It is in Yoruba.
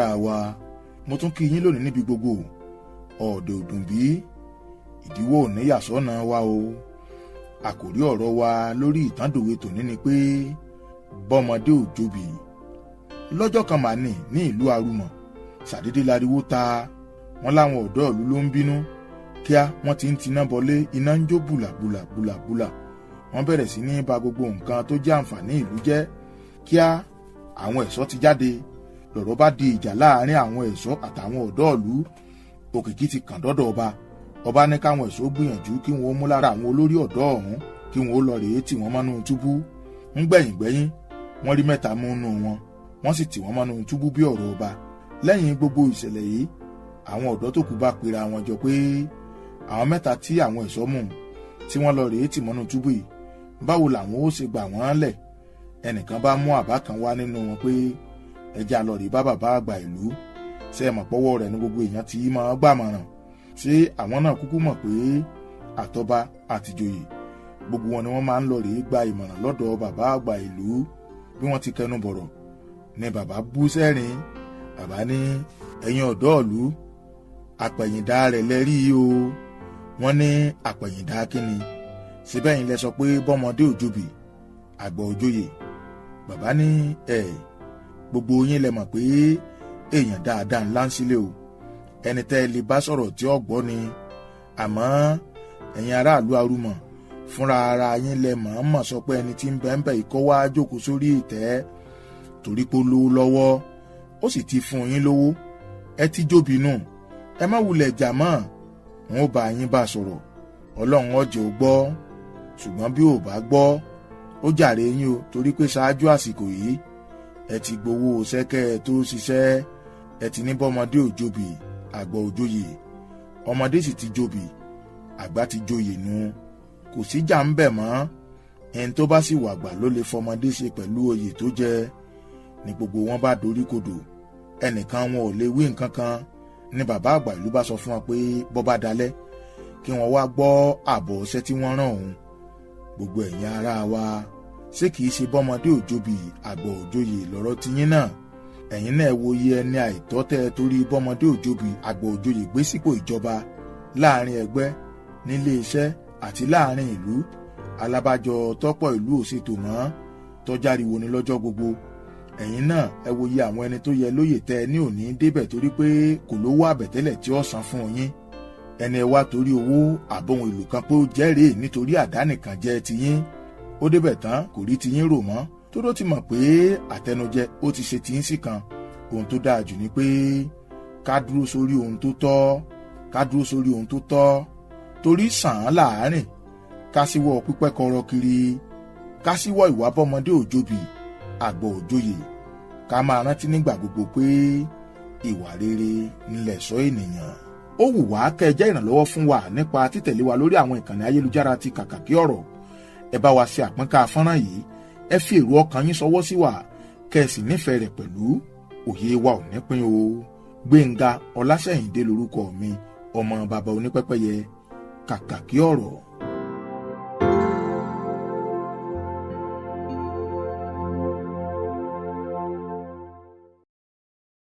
ará wa, mo tún kí yín lónìí níbi gbogbo. Ọ̀dẹ̀ òdùn bí ìdíwọ́ ò ní yàsọ́nà wa o. Àkòrí ọ̀rọ̀ wa lórí ìtàndòwe tòní ni pé bọ́mọdé ò jóbi. Lọ́jọ́ kan mà ní ìlú Arúmọ̀, ṣàdédé láriwo ta. Wọ́n láwọn ọ̀dọ́ ìlú ló ń bínú. Kíá wọ́n ti ń tiná bọlé, iná ń jó bùlàbùlà. Wọ́n bẹ̀rẹ̀ sí ní ba gbogbo nǹkan tó jẹ́ àǹfààní ìlú jẹ́. Kíá àwọn ẹ̀ṣọ́ ti jáde. Lọ̀rọ̀ bá di ìjà láàárín àwọn ẹ̀ṣọ́ àtàwọn ọ̀dọ́ ìlú. Òkìkí ti kàn dọ́dọ̀ ọba. Ọba ní káwọn ẹ̀ṣọ́ gbìyànjú kí wọ́n mú lára àwọn olórí ọ̀dọ́ ọ̀hún kí wọ́n lọ rèé tì wọ́n mọ́nú túbú. ń gbẹ̀yìn wọ́n rí 3 mú nínú wọn, wọ́n sì tì wọ́n mọ́nú túbú bí ọ̀rọ̀ ọba. Lẹ́yìn gbogbo ìṣẹ̀lẹ̀ yìí, àwọn ọ̀dọ́ tó kù bá pera wọn jọ pé àwọn 3 tí àwọn ẹ̀ṣọ́ mú tí wọ́n lọ rèé tì mọ́nú túbú yìí, báwo làwọn ó ṣe gbà wọ́n lẹ̀. Ẹnìkan bá mú àbá kan wá nínú wọn pé ẹja lọ rèé bá bàbá àgbà ìlú. Ṣé ẹ mọ̀ pọ́wọ́ rẹ̀ ní gbogbo èèyàn tí máa gbàmọ̀ràn. Ṣé àwọn náà kúkú mọ̀ pé àtọba àtìjòyè gbogbo wọn ni wọ́n máa ń lọ rèé gba ìmọ̀ràn lọ́dọ̀ bàbá àgbà ìlú. Bí wọ́n ti kẹnu bọ̀rọ̀ ni bàbá bú sẹ́rìn. Bàbá ní ẹ̀yin ọ̀dọ́ ìlú, àpẹ̀yìndà rẹ̀ lẹ́rí o. Wọ́n ní àpẹ̀yìndà kíni? Síbẹ̀ yín lẹ sọ pé bọ́mọdé ò jóbi, àgbà ò jóyè. Bàbá ní gbogbo yín lẹ mọ̀ pé èèyàn dáadáa ńlá ń sílé o. Ẹni tẹ́ lè bá sọ̀rọ̀ tí ó gbọ́ ni. Àmọ́ ẹ̀yin aráàlú Arúmọ̀ fúnra ara yín lẹ mọ̀ọ́mọ̀ sọ pé ẹni tí ń bẹ́ńbẹ́ ikọ́ wá jókòó sórí ìtẹ́ torí pé ó lówó lọ́wọ́, ó sì ti fún yín lówó. Ẹ ti jóbi nù, ẹ má wulẹ̀ jà mọ́. Wọn ò bá yín bá sọ̀rọ̀, Ọlọ́run ó jẹ́ ó gbọ́. Ṣùgbọ́n bí ò bá gbọ́, ó jàre yín o, torí pé ṣáájú àsìkò yìí ẹ ti gbowó sẹ́kẹ́ tó ṣiṣẹ́. Ẹ ti ní bọ́mọdé ò jóbi, àgbà ò jóyè. Ọmọdé sì ti jóbi, àgbà ti jóyè nu. Kò síjà ń bẹ̀ mọ́. Ẹni tó bá sì wàgbà ló lè fọmọdé ṣe pẹ̀lú oyè tó jẹ. Ní gbogbo wọn bá dorí kodò, ẹnìkan wọn ò lè wí nǹkan kan. Ní bàbá àgbà ìlú bá sọ fún wọn pé bọ́ bá dalẹ́ kí wọ́n wá gbọ́ àbọ̀ ọ̀sẹ̀ tí wọ́n rán òun. Gbogbo ẹ̀yin ará wa, ṣé kìí ṣe bọ́mọdé ò jóbi, àgbà ò jóyè lọ́rọ̀ tiyín náà? Ẹ̀yin náà wo iye ẹni àìtọ́ tẹ́ torí bọ́mọdé ò jóbi, àgbà ò jóyè gbé sípò ìjọba, láàrin ẹgbẹ́, nílé iṣẹ́ àti láàrin ìlú. Alábàjọ tọ́pọ̀ ìlú ò ṣètò mọ́, tọ́járiwo ni lọ́jọ́ gbogbo. Ẹ̀yin náà ẹ wo iye àwọn ẹni tó yẹ lóyè tẹ́ ní òní débẹ̀ torí pé kò lówó àbẹ̀tẹ́lẹ̀ tí ó san fún yín. Ẹni ẹ wá torí owó àbọ̀hún ìlú kan pé ó jẹ́rìí nítorí àdánìkan jẹ́ tiyín. Ó débẹ̀ tán kò rí tiyín rò mọ́, tó ló ti mọ̀ pé àtẹnujẹ ó ti ṣe tiyín sí kan. Ohun tó dáa jù ni pé ká dúró sórí ohun tó tọ́, torí sàn án láàárín. Ká síwọ́ pípẹ́ kọrọ kiri, ká síwọ́ ìwà bọ́mọdé ò jóbi, àgbà ò jóyè. Ká máa rántí nígbà gbogbo pé ìwà rere ńlẹ̀ṣọ́ ènìyàn. Ó wù wá kẹ́ ẹ jẹ́ ìrànlọ́wọ́ fún wa nípa títẹ̀lé wa lórí àwọn ìkànnì ayélujára ti Kàkàkí Ọ̀rọ̀. Ẹ bá wa ṣe àpọ́nká fọ́nrán yìí, ẹ fi èrò ọkàn yín ṣọwọ́ sí wa, kẹ́ ẹ sì nífẹ̀ẹ́ rẹ̀ pẹ̀lú. Òye wa ò ní pín o. Gbénga Ọláṣẹ́yìndé lorúkọ mi, ọmọ bàbá onípẹ́pẹ́yẹ. Kàkàkí Ọ̀rọ̀.